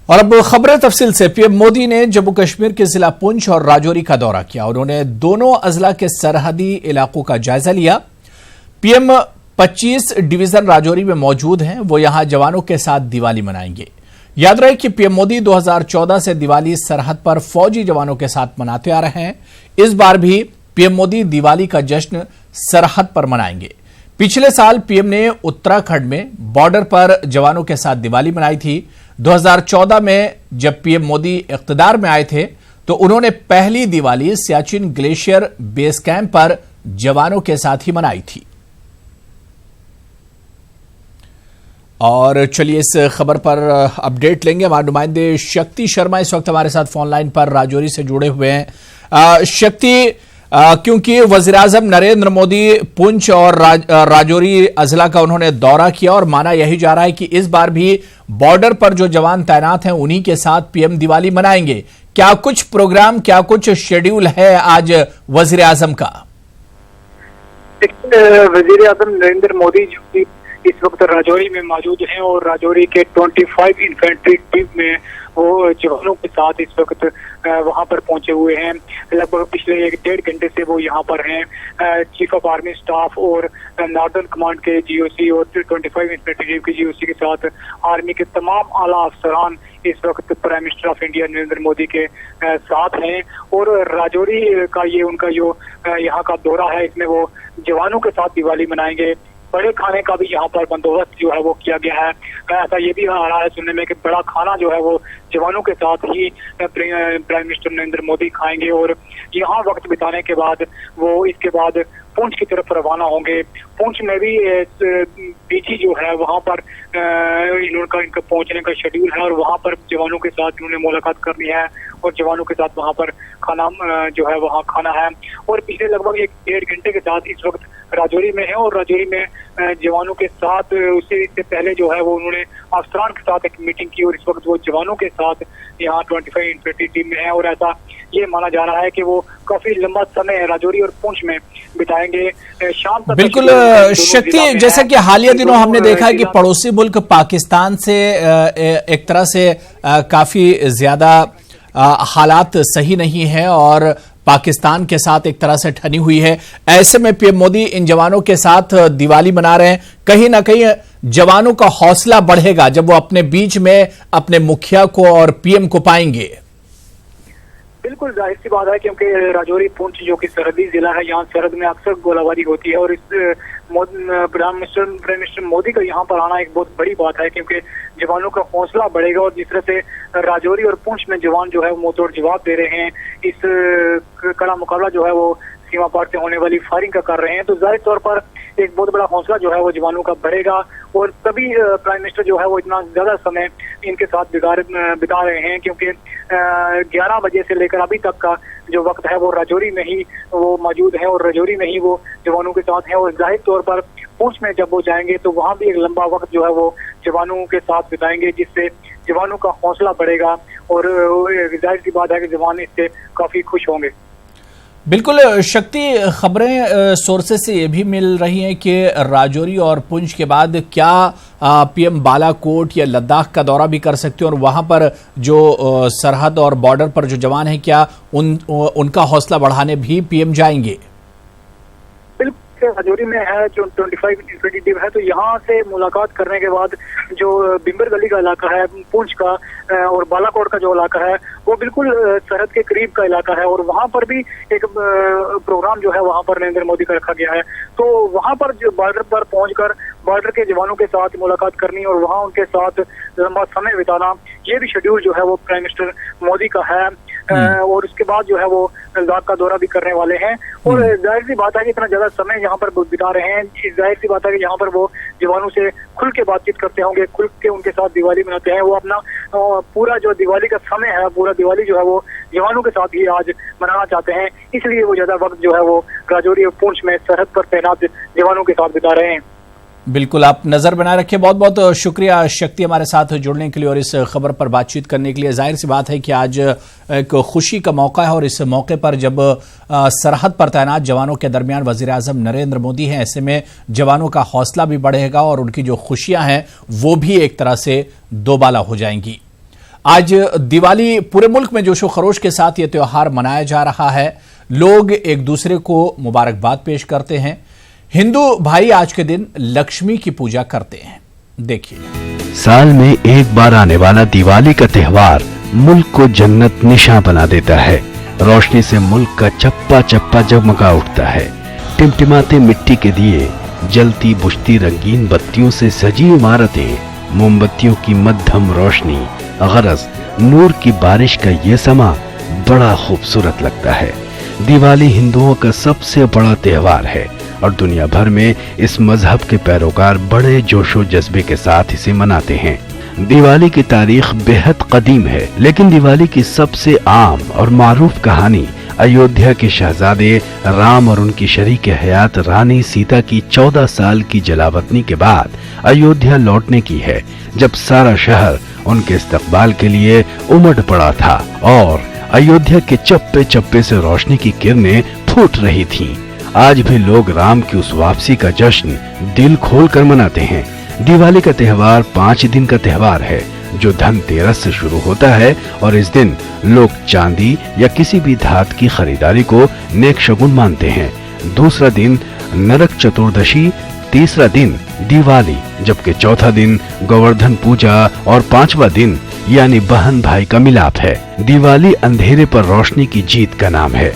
और अब खबरें तफसील से। पीएम मोदी ने जम्मू कश्मीर के जिला पुंछ और राजौरी का दौरा किया। उन्होंने दोनों अजला के सरहदी इलाकों का जायजा लिया। पीएम 25 डिवीजन राजौरी में मौजूद हैं। वो यहां जवानों के साथ दिवाली मनाएंगे। याद रहे कि पीएम मोदी 2014 से दिवाली सरहद पर फौजी जवानों के साथ मनाते आ रहे हैं। इस बार भी पीएम मोदी दिवाली का जश्न सरहद पर मनाएंगे। पिछले साल पीएम ने उत्तराखंड में बॉर्डर पर जवानों के साथ दिवाली मनाई थी। 2014 में जब पीएम मोदी इख्तिदार में आए थे तो उन्होंने पहली Diwali Siachen glacier base camp पर जवानों के साथ ही मनाई थी। और चलिए इस खबर पर अपडेट लेंगे। हमारे नुमाइंदे शक्ति शर्मा इस वक्त हमारे साथ फोन लाइन पर राजौरी से जुड़े हुए हैं। शक्ति, क्योंकि वज़ीर-ए-आज़म नरेंद्र मोदी पुंछ और राजौरी अजला का उन्होंने दौरा किया और माना यही जा रहा है कि इस बार भी बॉर्डर पर जो जवान तैनात हैं उन्हीं के साथ पीएम दिवाली मनाएंगे। क्या कुछ प्रोग्राम, क्या कुछ शेड्यूल है आज वज़ीर-ए-आज़म का? वज़ीर-ए-आज़म नरेंद्र मोदी जो कि इस वक्त राजौरी में मौजूद हैं और राजौरी के 25 इन्फेंट्री टीम में वो जवानों के साथ इस वक्त वहां पर पहुंचे हुए हैं। लगभग पिछले 1-1.5 घंटे से वो यहां पर हैं। चीफ ऑफ आर्मी स्टाफ और नॉर्दर्न कमांड के जीओसी और 25 इन्फेंट्री टीम के जीओसी के साथ आर्मी के तमाम आला अफसरान इस वक्त prime minister of India Narendra Modi के साथ हैं। और राजौरी का ये उनका जो यहाँ का दौरा है, इसमें वो जवानों के साथ दिवाली मनाएंगे। बड़े खाने का भी यहाँ पर बंदोबस्त जो है वो किया गया है। ऐसा ये भी आ रहा है सुनने में कि बड़ा खाना जो है वो जवानों के साथ ही प्राइम मिनिस्टर नरेंद्र मोदी खाएंगे और यहाँ वक्त बिताने के बाद वो इसके बाद पुंछ की तरफ रवाना होंगे। पुंछ में भी पीछी जो है वहाँ पर इनका पहुंचने का शेड्यूल है और वहाँ पर जवानों के साथ उन्होंने मुलाकात करनी है और जवानों के साथ वहाँ पर खाना जो है वहाँ खाना है। और पिछले लगभग 1-1.5 घंटे के साथ इस वक्त राजौरी में है और राजौरी में जवानों के साथ इससे पहले जो है वो उन्होंने अफसरान के साथ एक मीटिंग की और इस वक्त वो जवानों के साथ यहाँ 25 इन्फेंट्री टीम में है। और ऐसा ये माना जा रहा है कि वो काफी लंबा समय राजौरी और पुंछ में बिताएंगे। शाम तक बिल्कुल शक्ति, जैसा कि हालिया दिनों हमने देखा है कि पड़ोसी मुल्क पाकिस्तान से एक तरह से काफी ज्यादा हालात सही नहीं है और पाकिस्तान के साथ एक तरह से ठनी हुई है। ऐसे में पीएम मोदी इन जवानों के साथ दिवाली मना रहे हैं। कहीं ना कहीं जवानों का हौसला बढ़ेगा जब वो अपने बीच में अपने मुखिया को और पीएम को पाएंगे। बिल्कुल जाहिर सी बात है, क्योंकि राजौरी पुंछ जो कि सरहदी जिला है, यहाँ सरहद में अक्सर गोलाबारी होती है और इस प्राइम मिनिस्टर मोदी का यहाँ पर आना एक बहुत बड़ी बात है, क्योंकि जवानों का हौसला बढ़ेगा। और जिस तरह से राजौरी और पुंछ में जवान जो है वो मुंहतोड़ जवाब दे रहे हैं, इस कड़ा मुकाबला जो है वो सीमा पार से होने वाली फायरिंग का कर रहे हैं, तो जाहिर तौर पर एक बहुत बड़ा हौसला जो है वो जवानों का बढ़ेगा। और तभी प्राइम मिनिस्टर जो है वो इतना ज्यादा समय इनके साथ बिता रहे हैं, क्योंकि 11 बजे से लेकर अभी तक का जो वक्त है वो राजौरी में ही वो मौजूद है और राजौरी में ही वो जवानों के साथ हैं। और जाहिर तौर पर पुंछ में जब वो जाएंगे तो वहाँ भी एक लंबा वक्त जो है वो जवानों के साथ बिताएंगे, जिससे जवानों का हौसला बढ़ेगा और जाहिर सी बात है कि जवान इससे काफी खुश होंगे। बिल्कुल शक्ति, खबरें सोर्सेस से ये भी मिल रही हैं कि राजौरी और पुंछ के बाद क्या पीएम बालाकोट या लद्दाख का दौरा भी कर सकते हैं और वहां पर जो सरहद और बॉर्डर पर जो जवान हैं क्या उनका हौसला बढ़ाने भी पीएम जाएंगे? राजौरी में है जो 25 इन्फेंट्री टीम है, तो यहाँ से मुलाकात करने के बाद जो बिम्बर गली का इलाका है पुंछ का और बालाकोट का जो इलाका है वो बिल्कुल सरहद के करीब का इलाका है और वहाँ पर भी एक प्रोग्राम जो है वहाँ पर नरेंद्र मोदी का रखा गया है। तो वहाँ पर जो बॉर्डर पर पहुंचकर बॉर्डर के जवानों के साथ मुलाकात करनी और वहाँ उनके साथ लंबा समय बिताना, ये भी शेड्यूल जो है वो प्राइम मिनिस्टर मोदी का है। और उसके बाद जो है वो लद्दाख का दौरा भी करने वाले हैं। और जाहिर सी बात है कि इतना ज्यादा समय यहाँ पर बिता रहे हैं, जाहिर सी बात है कि यहाँ पर वो जवानों से खुल के बातचीत करते होंगे, खुल के उनके साथ दिवाली मनाते हैं। वो अपना पूरा जो दिवाली का समय है, पूरा दिवाली जो है वो जवानों के साथ ही आज मनाना चाहते हैं, इसलिए वो ज्यादा वक्त जो है वो राजौरी और पुंछ में सरहद पर तैनात जवानों के साथ बिता रहे हैं। बिल्कुल, आप नजर बनाए रखिए। बहुत बहुत शुक्रिया शक्ति हमारे साथ जुड़ने के लिए और इस खबर पर बातचीत करने के लिए। जाहिर सी बात है कि आज एक खुशी का मौका है और इस मौके पर जब सरहद पर तैनात जवानों के दरमियान वज़ीर-ए-आज़म नरेंद्र मोदी हैं, ऐसे में जवानों का हौसला भी बढ़ेगा और उनकी जो खुशियां हैं वो भी एक तरह से दोबाला हो जाएंगी। आज दिवाली पूरे मुल्क में जोशो खरोश के साथ ये त्योहार मनाया जा रहा है। लोग एक दूसरे को मुबारकबाद पेश करते हैं। हिंदू भाई आज के दिन लक्ष्मी की पूजा करते हैं। देखिए, साल में एक बार आने वाला दिवाली का त्योहार मुल्क को जन्नत निशां बना देता है। रोशनी से मुल्क का चप्पा चप्पा जगमगा उठता है। टिमटिमाते मिट्टी के दिए, जलती बुझती रंगीन बत्तियों से सजी इमारतें, मोमबत्तियों की मध्यम रोशनी, गरज नूर की बारिश का ये समा बड़ा खूबसूरत लगता है। दिवाली हिंदुओं का सबसे बड़ा त्योहार है और दुनिया भर में इस मजहब के पैरोकार बड़े जोशो जज्बे के साथ इसे मनाते हैं। दिवाली की तारीख बेहद कदीम है, लेकिन दिवाली की सबसे आम और मारूफ कहानी अयोध्या के शहजादे राम और उनकी शरीक हयात रानी सीता की 14 साल की जलावतनी के बाद अयोध्या लौटने की है, जब सारा शहर उनके इस्तकबाल के लिए उमड़ पड़ा था और अयोध्या के चप्पे चप्पे से रोशनी की किरणें फूट रही थीं। आज भी लोग राम की उस वापसी का जश्न दिल खोल कर मनाते हैं। दिवाली का त्योहार 5 दिन का त्योहार है, जो धनतेरस से शुरू होता है और इस दिन लोग चांदी या किसी भी धात की खरीदारी को नेक शगुन मानते हैं। दूसरा दिन नरक चतुर्दशी, तीसरा दिन दिवाली, जबकि चौथा दिन गोवर्धन पूजा और 5वां दिन यानी बहन भाई का मिलाप है। दिवाली अंधेरे पर रोशनी की जीत का नाम है।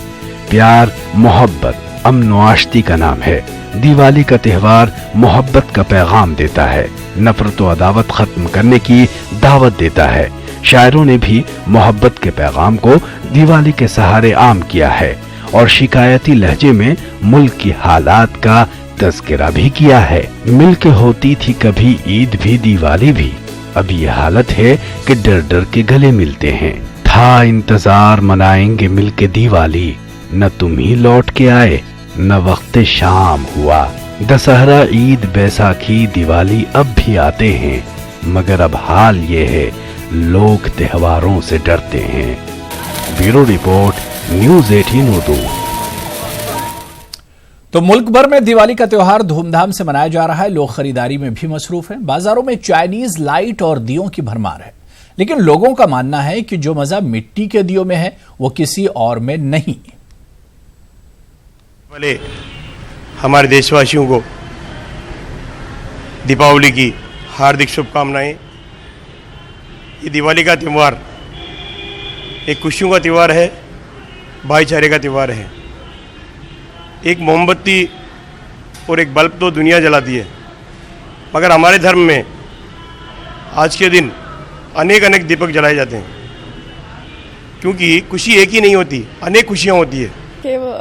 प्यार, मोहब्बत, अमन व आश्ती का नाम है। दिवाली का त्योहार मोहब्बत का पैगाम देता है, नफरत व अदावत खत्म करने की दावत देता है। शायरों ने भी मोहब्बत के पैगाम को दिवाली के सहारे आम किया है और शिकायती लहजे में मुल्क की हालात का तज़किरा भी किया है। मिलके होती थी कभी ईद भी दिवाली भी, अब ये हालत है कि डर डर के गले मिलते हैं। था इंतजार मनाएंगे मिलके दिवाली, न तुम ही लौट के आए न वक्त शाम हुआ। दशहरा, ईद, बैसाखी, दिवाली अब भी आते हैं, मगर अब हाल ये है लोग त्योहारों से डरते हैं। Bureau report, news 18 Urdu. तो मुल्क भर में दिवाली का त्योहार धूमधाम से मनाया जा रहा है। लोग खरीदारी में भी मसरूफ हैं। बाजारों में चाइनीज लाइट और दियों की भरमार है, लेकिन लोगों का मानना है कि जो मजा मिट्टी के दियों में है वो किसी और में नहीं। पहले हमारे देशवासियों को दीपावली की हार्दिक शुभकामनाएं। ये दिवाली का त्यौहार एक खुशियों का त्यौहार है, भाईचारे का त्यौहार है। एक मोमबत्ती और एक बल्ब तो दुनिया जलाती है, मगर हमारे धर्म में आज के दिन अनेक अनेक दीपक जलाए जाते हैं, क्योंकि खुशी एक ही नहीं होती, अनेक खुशियाँ होती है।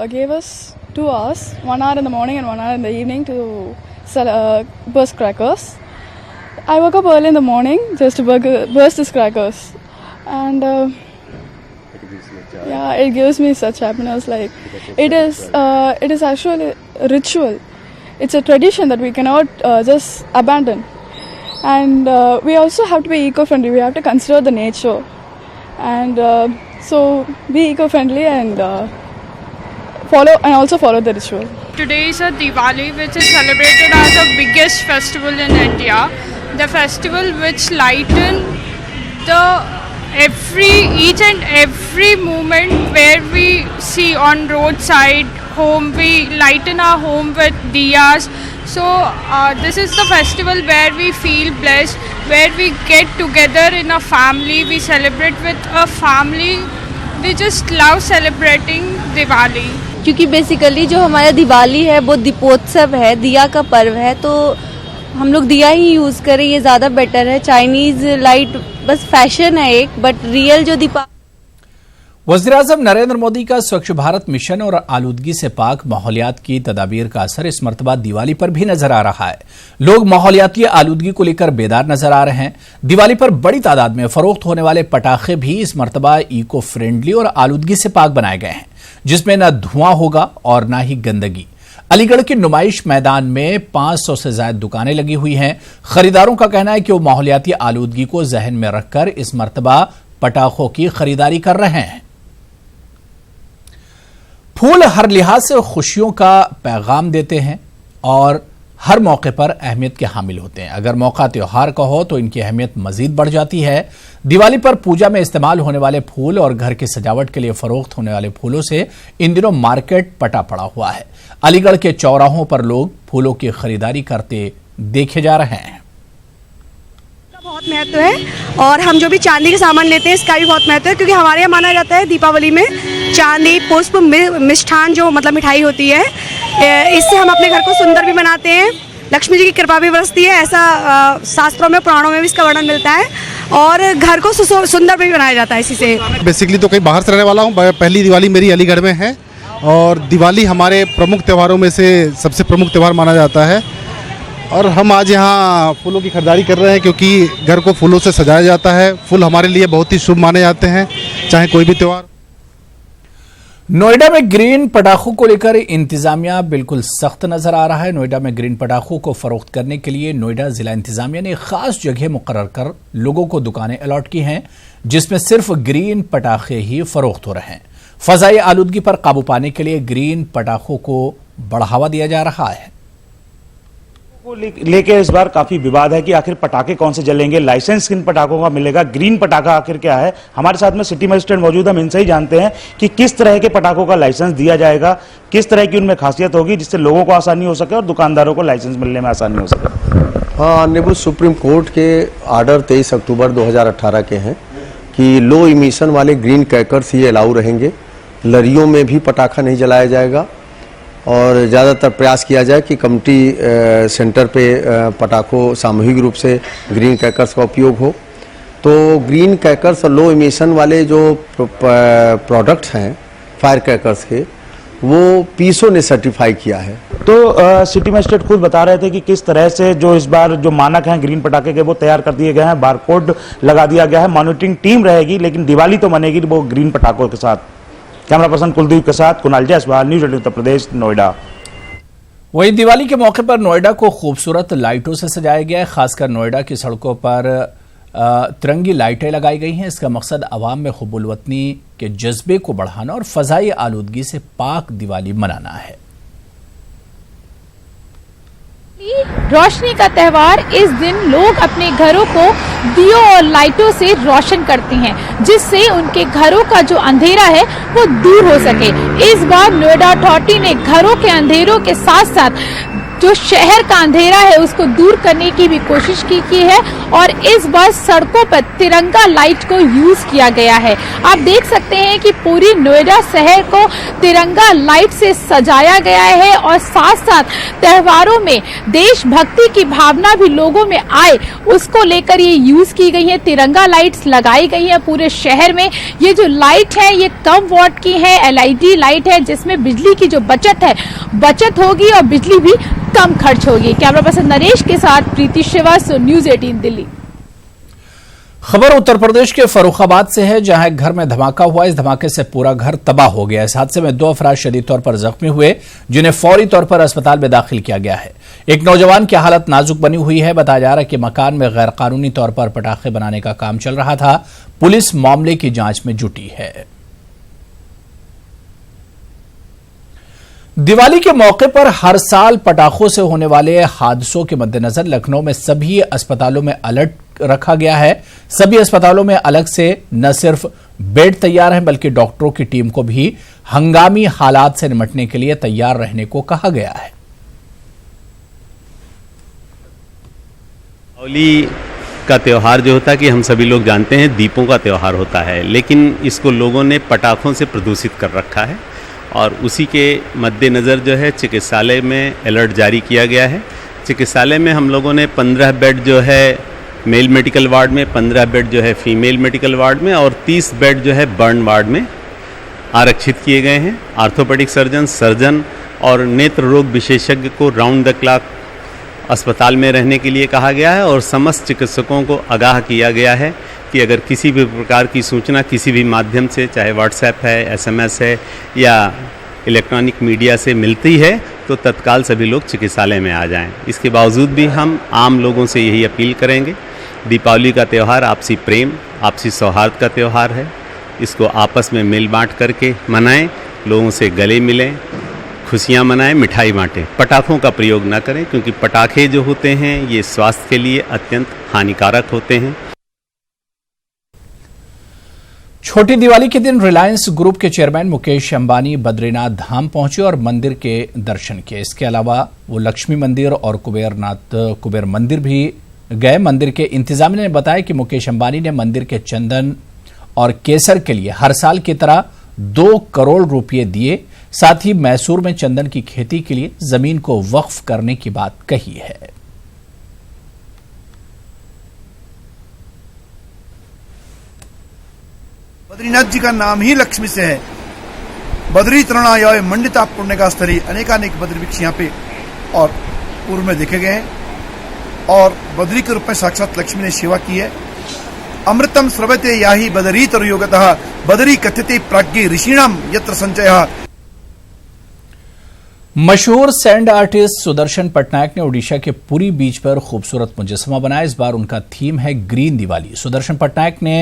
Gave us 2 hours, 1 hour in the morning and 1 hour in the evening to burst crackers. I woke up early in the morning just to burst these crackers, and yeah, it gives me such happiness. Like it is actually a ritual. It's a tradition that we cannot just abandon, and we also have to be eco-friendly. We have to consider the nature, and so be eco-friendly and also follow the ritual. Today is a Diwali, which is celebrated as the biggest festival in India. The festival which lighten each and every moment where we see on roadside, home, we lighten our home with diyas. So this is the festival where we feel blessed, where we get together in a family, we celebrate with a family. We just love celebrating Diwali. क्योंकि basically जो हमारा दिवाली है वो दीपोत्सव है, दिया का पर्व है, तो हम लोग दिया ही यूज करें, ये ज्यादा बेटर है। चाइनीज लाइट बस फैशन है एक, बट रियल जो वज़ीर-ए-आज़म नरेंद्र मोदी का स्वच्छ भारत मिशन और आलूदगी से पाक माहौलियात की तदाबीर का असर इस मरतबा दिवाली पर भी नजर आ रहा है। लोग माहौलियाती आलूदगी को लेकर बेदार नजर आ रहे हैं। दिवाली पर बड़ी तादाद में फरोख्त होने वाले पटाखे भी इस मरतबा इको फ्रेंडली और आलूदगी से पाक बनाए गए हैं, जिसमें न धुआं होगा और न ही गंदगी। अलीगढ़ के नुमाइश मैदान में 500 से ज्यादा दुकानें लगी हुई हैं। खरीदारों का कहना है कि वो माहौलियाती आलूदगी को जहन में रखकर इस मरतबा पटाखों की खरीदारी कर रहे हैं। फूल हर लिहाज से खुशियों का पैगाम देते हैं और हर मौके पर अहमियत के हामिल होते हैं। अगर मौका त्योहार का हो तो इनकी अहमियत मजीद बढ़ जाती है। दिवाली पर पूजा में इस्तेमाल होने वाले फूल और घर की सजावट के लिए फरोख्त होने वाले फूलों से इन दिनों मार्केट पटा पड़ा हुआ है। अलीगढ़ के चौराहों पर लोग फूलों की खरीदारी करते देखे जा रहे हैं। बहुत महत्व है और हम जो भी चांदी के सामान लेते हैं इसका भी बहुत महत्व है, क्योंकि हमारे यहाँ माना जाता है दीपावली में चांदी, पुष्प, मिष्ठान जो मतलब मिठाई होती है, इससे हम अपने घर को सुंदर भी बनाते हैं, लक्ष्मी जी की कृपा भी बरसती है। ऐसा शास्त्रों में, पुराणों में भी इसका वर्णन मिलता है और घर को सुंदर भी बनाया जाता है इसी से। बेसिकली तो कहीं बाहर से रहने वाला हूँ। पहली दिवाली मेरी अलीगढ़ में है और दिवाली हमारे प्रमुख त्योहारों में से सबसे प्रमुख त्यौहार माना जाता है। और हम आज यहाँ फूलों की खरीदारी कर रहे हैं क्योंकि घर को फूलों से सजाया जाता है। फूल हमारे लिए बहुत ही शुभ माने जाते हैं, चाहे कोई भी त्यौहार। नोएडा में ग्रीन पटाखों को लेकर इंतजामिया बिल्कुल सख्त नजर आ रहा है। नोएडा में ग्रीन पटाखों को फरोख्त करने के लिए नोएडा जिला इंतजामिया ने खास जगह मुकर्रर कर लोगों को दुकानें अलॉट की हैं, जिसमें सिर्फ ग्रीन पटाखे ही फरोख्त हो रहे हैं। फजाई आलूदगी पर काबू पाने के लिए ग्रीन पटाखों को बढ़ावा दिया जा रहा है। लेके इस बार काफी विवाद है कि आखिर पटाखे कौन से जलेंगे, लाइसेंस किन पटाखों का मिलेगा, ग्रीन पटाखा आखिर क्या है। हमारे साथ में सिटी मजिस्ट्रेट मौजूद, हम इनसे ही जानते हैं कि किस तरह के पटाखों का लाइसेंस दिया जाएगा, किस तरह की उनमें खासियत होगी जिससे लोगों को आसानी हो सके और दुकानदारों को लाइसेंस मिलने में आसानी हो सके। ऑनरेबल सुप्रीम कोर्ट के आर्डर 23 अक्टूबर 2018 के हैं कि लो इमिशन वाले ग्रीन क्रैकर्स ही अलाउ रहेंगे। लरियों में भी पटाखा नहीं जलाया जाएगा और ज़्यादातर प्रयास किया जाए कि कम्युनिटी सेंटर पे पटाखों सामूहिक रूप से ग्रीन क्रैकर्स का उपयोग हो। तो ग्रीन क्रैकर्स और लो इमिशन वाले जो प्रोडक्ट्स हैं फायर क्रैकर्स के, वो पीसो ने सर्टिफाई किया है। तो सिटी मजिस्ट्रेट खुद बता रहे थे कि किस तरह से जो इस बार जो मानक हैं ग्रीन पटाखे के वो तैयार कर दिए गए हैं, बारकोड लगा दिया गया है, मॉनिटरिंग टीम रहेगी, लेकिन दिवाली तो मनेगी वो ग्रीन पटाखों के साथ। कैमरा पर्सन कुलदीप के साथ कुणाल जायसवाल, न्यूज़ 18 उत्तर प्रदेश, नोएडा। वहीं दिवाली के मौके पर नोएडा को खूबसूरत लाइटों से सजाया गया है। खासकर नोएडा की सड़कों पर तिरंगी लाइटें लगाई गई हैं। इसका मकसद आवाम में हुब्बुल वतनी के जज्बे को बढ़ाना और फजाई आलूदगी से पाक दिवाली मनाना है। रोशनी का त्योहार, इस दिन लोग अपने घरों को दियों और लाइटों से रोशन करते हैं, जिससे उनके घरों का जो अंधेरा है वो दूर हो सके। इस बार नोएडा अथॉरिटी ने घरों के अंधेरों के साथ साथ जो शहर का अंधेरा है उसको दूर करने की भी कोशिश की है और इस बार सड़कों पर तिरंगा लाइट को यूज किया गया है। आप देख सकते हैं कि पूरी नोएडा शहर को तिरंगा लाइट से सजाया गया है और साथ साथ त्योहारों में देशभक्ति की भावना भी लोगों में आए, उसको लेकर ये यूज की गई है। तिरंगा लाइट्स लगाई गई है पूरे शहर में। ये जो लाइट है ये कम वॉट की है, LED लाइट है, जिसमें बिजली की जो बचत होगी और बिजली भी कम खर्च होगी। कैमरा पर्सन नरेश के साथ प्रीति श्रीवास्तव, न्यूज़ 18 दिल्ली। खबर उत्तर प्रदेश के फर्रुखाबाद से है, जहां एक घर में धमाका हुआ। इस धमाके से पूरा घर तबाह हो गया। इस हादसे में 2 अफराद शदीद तौर पर जख्मी हुए, जिन्हें फौरी तौर पर अस्पताल में दाखिल किया गया है। एक नौजवान की हालत नाजुक बनी हुई है। बताया जा रहा है कि मकान में गैर कानूनी तौर पर पटाखे बनाने का काम चल रहा था। पुलिस मामले की जांच में जुटी है। दिवाली के मौके पर हर साल पटाखों से होने वाले हादसों के मद्देनजर लखनऊ में सभी अस्पतालों में अलर्ट रखा गया है। सभी अस्पतालों में अलग से न सिर्फ बेड तैयार हैं, बल्कि डॉक्टरों की टीम को भी हंगामी हालात से निपटने के लिए तैयार रहने को कहा गया है। होली का त्यौहार जो होता है कि हम सभी लोग जानते हैं दीपों का त्यौहार होता है, लेकिन इसको लोगों ने पटाखों से प्रदूषित कर रखा है और उसी के मद्देनज़र जो है चिकित्सालय में अलर्ट जारी किया गया है। चिकित्सालय में हम लोगों ने 15 बेड जो है मेल मेडिकल वार्ड में, 15 बेड जो है फीमेल मेडिकल वार्ड में और 30 बेड जो है बर्न वार्ड में आरक्षित किए गए हैं। आर्थोपेडिक सर्जन और नेत्र रोग विशेषज्ञ को राउंड द क्लॉक अस्पताल में रहने के लिए कहा गया है और समस्त चिकित्सकों को आगाह किया गया है कि अगर किसी भी प्रकार की सूचना किसी भी माध्यम से, चाहे व्हाट्सएप है, SMS है या इलेक्ट्रॉनिक मीडिया से मिलती है, तो तत्काल सभी लोग चिकित्सालय में आ जाएं। इसके बावजूद भी हम आम लोगों से यही अपील करेंगे, दीपावली का त्यौहार आपसी प्रेम, आपसी सौहार्द का त्यौहार है। इसको आपस में मिल बांट करके मनाएं, लोगों से गले मिलें, खुशियाँ मनाएं, मिठाई बांटें, पटाखों का प्रयोग ना करें, क्योंकि पटाखे जो होते हैं ये स्वास्थ्य के लिए अत्यंत हानिकारक होते हैं। छोटी दिवाली के दिन रिलायंस ग्रुप के चेयरमैन मुकेश अंबानी बद्रीनाथ धाम पहुंचे और मंदिर के दर्शन किए। इसके अलावा वो लक्ष्मी मंदिर और कुबेर मंदिर भी गए। मंदिर के इंतजामिया ने बताया कि मुकेश अंबानी ने मंदिर के चंदन और केसर के लिए हर साल की तरह 2 करोड़ रुपए दिए। साथ ही मैसूर में चंदन की खेती के लिए जमीन को वक्फ करने की बात कही है। बद्रीनाथ जी का नाम ही लक्ष्मी से है। बद्री तृणाय मंडिता पुण्य का स्तरी, अनेकानेक बद्री वृक्ष यहाँ पे और पूर्व में देखे गए हैं और बद्री के रूप में साक्षात लक्ष्मी ने सेवा की है। अमृतम स्रवते याही बदरी तरुयोगतः बदरी कथ्यते प्राज्ञ ऋषिणाम यत्र संचयः। मशहूर सैंड आर्टिस्ट सुदर्शन पटनायक ने ओडिशा के पुरी बीच पर खूबसूरत मुजस्समा बनाया। इस बार उनका थीम है ग्रीन दिवाली। सुदर्शन पटनायक ने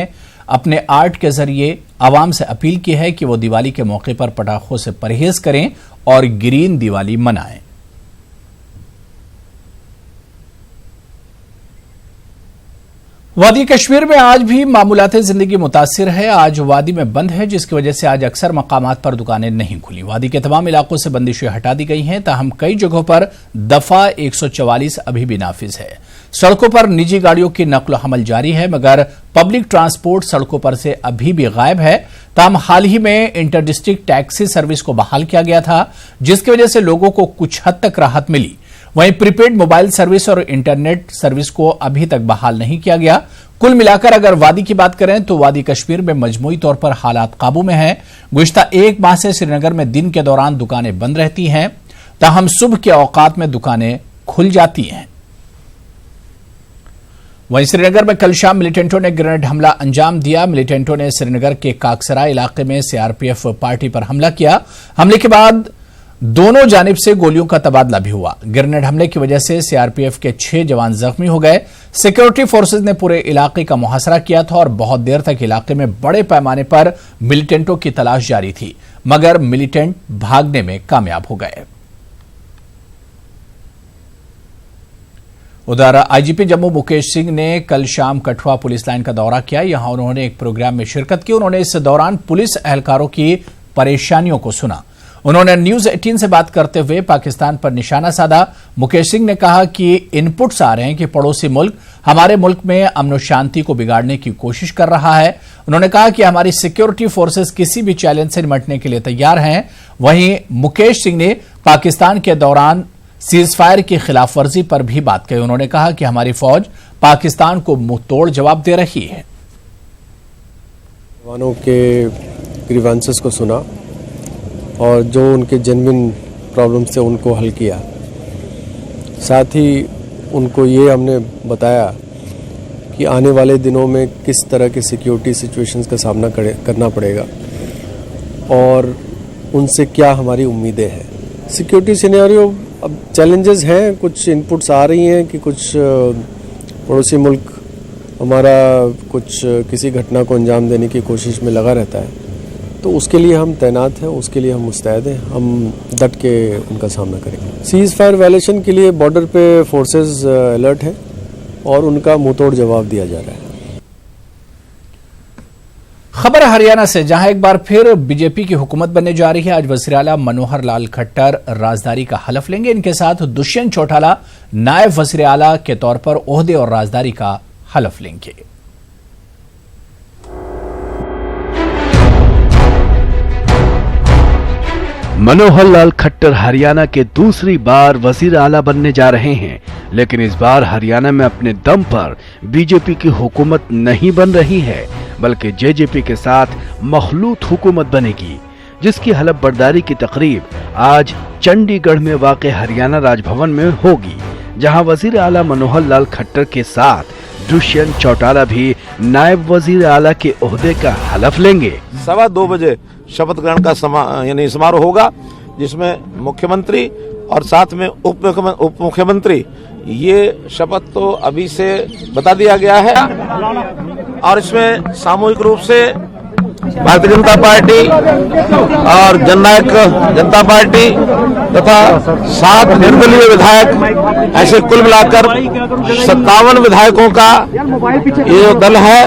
अपने आर्ट के जरिए आवाम से अपील की है कि वो दिवाली के मौके पर पटाखों से परहेज करें और ग्रीन दिवाली मनाएं। वादी कश्मीर में आज भी मामूलाते जिंदगी मुतासिर है। आज वादी में बंद है, जिसकी वजह से आज अक्सर मकामात पर दुकानें नहीं खुली। वादी के तमाम इलाकों से बंदिशें हटा दी गई हैं, ताहम कई जगहों पर दफा 144 अभी भी नाफिज है। सड़कों पर निजी गाड़ियों की नक्ल हमल जारी है, मगर पब्लिक ट्रांसपोर्ट सड़कों पर से अभी भी गायब है। ताहम हाल ही में इंटर डिस्ट्रिक्ट टैक्सी सर्विस को बहाल किया गया था, जिसकी वजह से लोगों को कुछ हद तक राहत मिली। वहीं प्रीपेड मोबाइल सर्विस और इंटरनेट सर्विस को अभी तक बहाल नहीं किया गया। कुल मिलाकर अगर वादी की बात करें तो वादी कश्मीर में मजमूई तौर पर हालात काबू में हैं। गुज़िश्ता 1 माह से श्रीनगर में दिन के दौरान दुकानें बंद रहती हैं, ताहम सुबह के औकात में दुकानें खुल जाती हैं। वहीं श्रीनगर में कल शाम मिलिटेंटों ने ग्रेनेड हमला अंजाम दिया। मिलिटेंटों ने श्रीनगर के काकसराय इलाके में सीआरपीएफ पार्टी पर हमला किया। हमले के बाद दोनों जानिब से गोलियों का तबादला भी हुआ। ग्रेनेड हमले की वजह से सीआरपीएफ के 6 जवान जख्मी हो गए। सिक्योरिटी फोर्सेज ने पूरे इलाके का मुहासरा किया था और बहुत देर तक इलाके में बड़े पैमाने पर मिलिटेंटों की तलाश जारी थी, मगर मिलिटेंट भागने में कामयाब हो गए। उधर आईजीपी जम्मू मुकेश सिंह ने कल शाम कठुआ पुलिस लाइन का दौरा किया। यहां उन्होंने एक प्रोग्राम में शिरकत की। उन्होंने इस दौरान पुलिस एहलकारों की परेशानियों को सुना। उन्होंने न्यूज 18 से बात करते हुए पाकिस्तान पर निशाना साधा। मुकेश सिंह ने कहा कि इनपुट्स आ रहे हैं कि पड़ोसी मुल्क हमारे मुल्क में अमन शांति को बिगाड़ने की कोशिश कर रहा है। उन्होंने कहा कि हमारी सिक्योरिटी फोर्सेस किसी भी चैलेंज से निपटने के लिए तैयार हैं। वहीं मुकेश सिंह ने पाकिस्तान के दौरान सीज फायर की खिलाफ वर्जी पर भी बात कही। उन्होंने कहा कि हमारी फौज पाकिस्तान को मुंहतोड़ जवाब दे रही है। जवानों के ग्रीवेंसेस को सुना और जो उनके जेन्युइन प्रॉब्लम्स थे उनको हल किया। साथ ही उनको ये हमने बताया कि आने वाले दिनों में किस तरह के सिक्योरिटी सिचुएशंस का सामना करना पड़ेगा और उनसे क्या हमारी उम्मीदें हैं। सिक्योरिटी सिनेरियो अब चैलेंजेस हैं, कुछ इनपुट्स आ रही हैं कि कुछ पड़ोसी मुल्क हमारा कुछ किसी घटना को अंजाम देने की कोशिश में लगा रहता है, तो उसके लिए हम तैनात हैं, उसके लिए हम मुस्तैद हैं, हम डट के उनका सामना करेंगे। सीज फायर वायलेशन के लिए बॉर्डर पे फोर्सेस अलर्ट हैं और उनका मुंहतोड़ जवाब दिया जा रहा है। खबर हरियाणा से, जहां एक बार फिर बीजेपी की हुकूमत बनने जा रही है। आज वज़ीर आला मनोहर लाल खट्टर राजदारी का हलफ लेंगे। इनके साथ दुष्यंत चौटाला नायब वज़ीर आला के तौर पर ओहदे और राजदारी का हलफ लेंगे। मनोहर लाल खट्टर हरियाणा के दूसरी बार वजीर आला बनने जा रहे हैं, लेकिन इस बार हरियाणा में अपने दम पर बीजेपी की हुकूमत नहीं बन रही है, बल्कि जेजेपी के साथ मखलूत हुकूमत बनेगी, जिसकी हलफ बर्दारी की तकरीब आज चंडीगढ़ में वाक़े हरियाणा राजभवन में होगी, जहां वजीर आला मनोहर लाल खट्टर के साथ दुष्यंत चौटाला भी नायब वजीर आला के ओहदे का हलफ लेंगे। 2:15 बजे शपथ ग्रहण का यानी समारोह होगा, जिसमें मुख्यमंत्री और साथ में उप मुख्यमंत्री, ये शपथ तो अभी से बता दिया गया है और इसमें सामूहिक रूप से भारतीय जनता पार्टी और जननायक जनता पार्टी तथा 7 निर्दलीय विधायक, ऐसे कुल मिलाकर 57 विधायकों का ये जो दल है,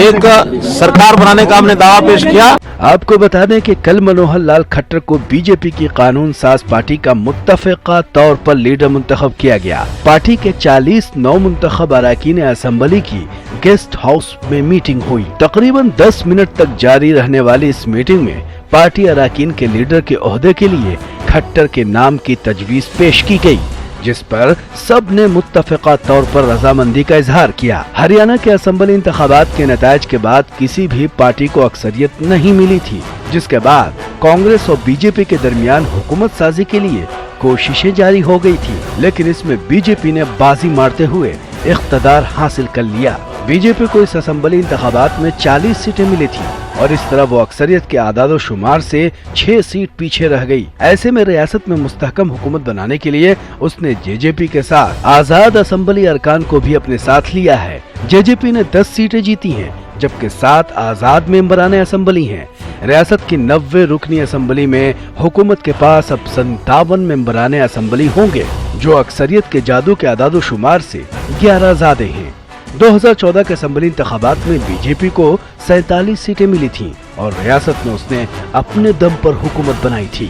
एक सरकार बनाने का हमने दावा पेश किया। आपको बता दें कि कल मनोहर लाल खट्टर को बीजेपी की कानून साज पार्टी का मुत्तफ़िक़ा तौर पर लीडर मुंतखब किया गया। पार्टी के 40 नौ मुंतखब अरकान असेंबली की गेस्ट हाउस में मीटिंग हुई। तकरीबन 10 मिनट तक जारी रहने वाली इस मीटिंग में पार्टी अरकान के लीडर के ओहदे के लिए खट्टर के नाम की तजवीज पेश की गई, जिस पर सब ने मुत्तफ़िक़ा तौर पर रजामंदी का इजहार किया। हरियाणा के असेंबली इंतखाबात के नतायज के बाद किसी भी पार्टी को अक्सरियत नहीं मिली थी, जिसके बाद कांग्रेस और बीजेपी के दरमियान हुकूमत साजी के लिए कोशिशें जारी हो गई थी, लेकिन इसमें बीजेपी ने बाजी मारते हुए इख्तदार हासिल कर लिया। बीजेपी को इस असेंबली इंतखाबात में 40 सीटें मिली थी और इस तरह वो अक्सरियत के आदादो शुमार से 6 सीट पीछे रह गई। ऐसे में रियासत में मुस्तहकम हुकूमत बनाने के लिए उसने जेजेपी के साथ आजाद असेंबली अरकान को भी अपने साथ लिया है। जेजेपी ने 10 सीटें जीती हैं, जबकि 7 आजाद मेंबरान असेंबली हैं। रियासत की 90 रुकनी असेंबली में हुकूमत के पास अब 57 मेंबरान असेंबली होंगे, जो अक्सरियत के जादू के आदादो शुमार से 11 ज़्यादा हैं। 2014 के असेंबली इंतखाबात में बीजेपी को 47 सीटें मिली थीं और रियासत में उसने अपने दम पर हुकूमत बनाई थी।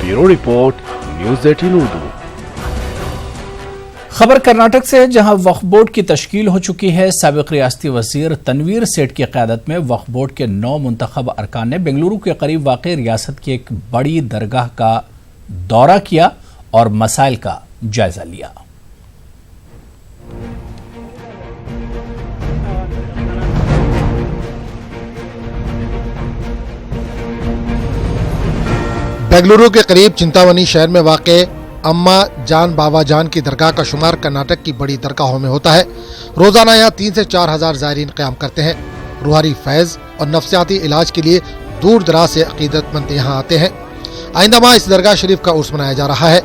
Bureau report, news 18 Urdu. खबर कर्नाटक से, जहां वक्फ बोर्ड की तश्कील हो चुकी है। साबिक रियासती वजीर तनवीर सेठ की क़यादत में वक्फ बोर्ड के 9 मुंतखब अरकान ने बेंगलुरु के करीब वाक़ रियासत की एक बड़ी दरगाह का दौरा किया और मसाइल का जायजा लिया। बेंगलुरु के करीब चिंतावनी शहर में वाक़े अम्मा जान बाबा जान की दरगाह का शुमार कर्नाटक की बड़ी दरगाहों में होता है। रोजाना यहाँ 3 से 4 हजार ज़ायरीन क़याम करते हैं। रूहानी फैज़ और नफ्सियाती इलाज के लिए दूर दराज से अक़ीदतमंद यहाँ आते हैं। आइंदा माह इस दरगाह शरीफ का उर्स मनाया जा रहा है।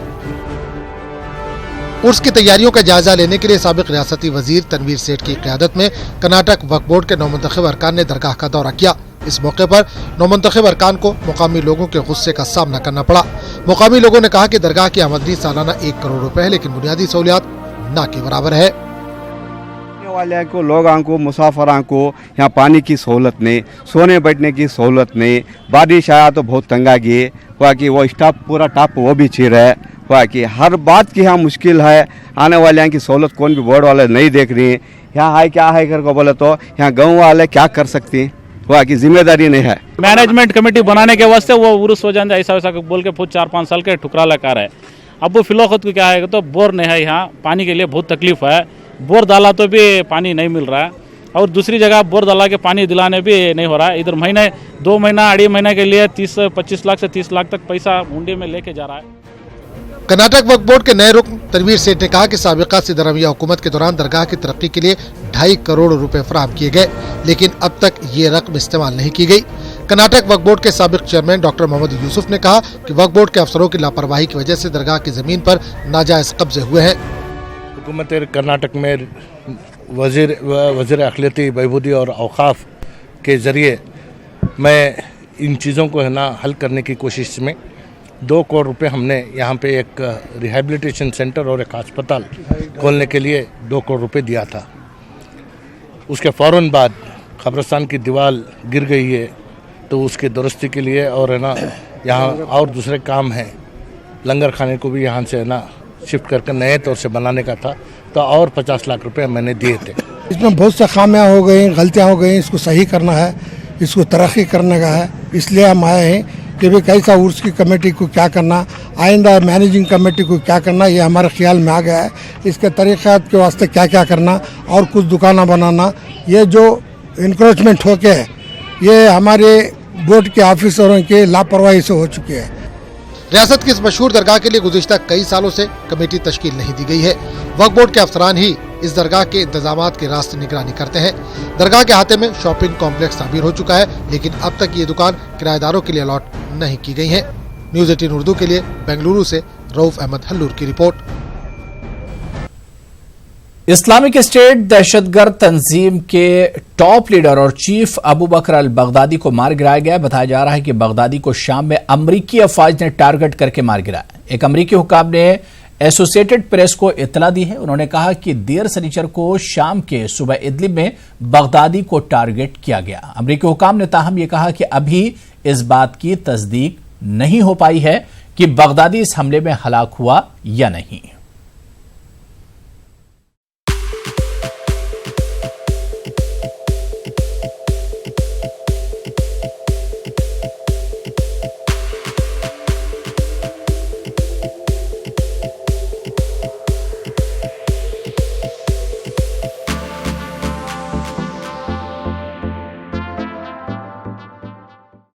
उर्स की तैयारियों का जायजा लेने के लिए साबिक रियासती वजीर तनवीर सेठ की क़यादत में कर्नाटक वक्फ बोर्ड के 9 मुंतखब अरकान ने दरगाह का दौरा किया। इस मौके पर 9 मुंतखब अरकान को मुकामी लोगों के गुस्से का सामना करना पड़ा। मुकामी लोगों ने कहा कि दरगाह की आमदनी सालाना 1 करोड़ रुपए है, लेकिन बुनियादी सहूलियात न के बराबर है। वाले को लोगों को मुसाफिरों को यहाँ पानी की सहूलत नहीं, सोने बैठने की सहूलत नहीं। बारिश आया तो बहुत तंगा गए, वहाँ की वो स्टाफ पूरा टाप वो भी छीर है। वहाँ की हर बात की यहाँ मुश्किल है। आने वाले यहाँ की सहूलत कौन भी बोर्ड वाले नहीं देख रही है। यहाँ है क्या है करके बोले तो यहाँ गाँव वाले क्या कर सकते हैं, वहाँ की जिम्मेदारी नहीं है। मैनेजमेंट कमेटी बनाने के वास्ते वो उर्स हो जाए ऐसा वैसा बोल के 4-5 साल के ठुकरा लगा रहा है। अब वो फिलौखत को क्या है तो बोर नहीं है, यहाँ पानी के लिए बहुत तकलीफ है। बोर डाला तो भी पानी नहीं मिल रहा है और दूसरी जगह बोर डाला के पानी दिलाने भी नहीं हो रहा है। इधर महीने 2 महीना 2.5 महीने के लिए 25 लाख से 30 लाख तक पैसा हुंडी में लेके जा रहा है। कर्नाटक वक्फ बोर्ड के नए रुकन तनवीर सेठ ने कहा कि साबिका सिद्धरामैया हुकूमत के दौरान दरगाह की तरक्की के लिए 2.5 करोड़ रुपए फराहम किए गए, लेकिन अब तक ये रकम इस्तेमाल नहीं की गई। कर्नाटक वक्फ बोर्ड के साबिक चेयरमैन डॉक्टर मोहम्मद यूसुफ ने कहा कि वक्फ बोर्ड के अफसरों की लापरवाही की वजह से दरगाह की जमीन पर नाजायज कब्जे हुए हैं। हुकूमत कर्नाटक में वज़ीर अक़लियती बहबूदी और औक़ाफ़ के ज़रिए मैं इन चीज़ों को है ना हल करने की कोशिश में 2 करोड़ रुपए हमने यहाँ पे एक रिहैबिलिटेशन सेंटर और एक अस्पताल खोलने के लिए 2 करोड़ रुपए दिया था। उसके फ़ौरन बाद कब्रिस्तान की दीवार गिर गई है, तो उसकी दुरुस्ती के लिए और है ना यहाँ और दूसरे काम हैं। लंगर खाने को भी यहाँ से है ना शिफ्ट करके नए तौर से बनाने का था, तो और 50 लाख रुपए मैंने दिए थे। इसमें बहुत से खामियाँ हो गई, गलतियाँ हो गई, इसको सही करना है, इसको तरक्की करने का है। इसलिए हम आए हैं कि भाई कैसा उर्स की कमेटी को क्या करना, आइंदा मैनेजिंग कमेटी को क्या करना, ये हमारे ख्याल में आ गया है। इसके तरीक़ात के वास्ते क्या क्या करना और कुछ दुकाना बनाना, ये जो इंक्रोचमेंट हो के ये हमारे बोर्ड के ऑफिसरों के लापरवाही से हो चुके हैं। रियासत की इस मशहूर दरगाह के लिए गुज़िश्ता कई सालों से कमेटी तश्कील नहीं दी गई है। वक्फ बोर्ड के अफसरान ही इस दरगाह के इंतजामात की रास्ते निगरानी करते हैं। दरगाह के अहाते में शॉपिंग कॉम्प्लेक्स तामीर हो चुका है, लेकिन अब तक ये दुकान किराएदारों के लिए अलॉट नहीं की गई है। न्यूज़ 18 उर्दू के लिए बेंगलुरु से रऊफ अहमद हल्लूर की रिपोर्ट। इस्लामिक स्टेट दहशतगर्द तंजीम के टॉप लीडर और चीफ अबू बकर अल बगदादी को मार गिराया गया। बताया जा रहा है कि बगदादी को शाम में अमरीकी अफवाज ने टारगेट करके मार गिराया। एक अमरीकी हुकाम ने एसोसिएटेड प्रेस को इत्तला दी है। उन्होंने कहा कि देर शनिचर को शाम के सुबह इदलिब में बगदादी को टारगेट किया गया। अमरीकी हुकाम ने ताहम यह कहा कि अभी इस बात की तस्दीक नहीं हो पाई है कि बगदादी इस हमले में हलाक हुआ या नहीं।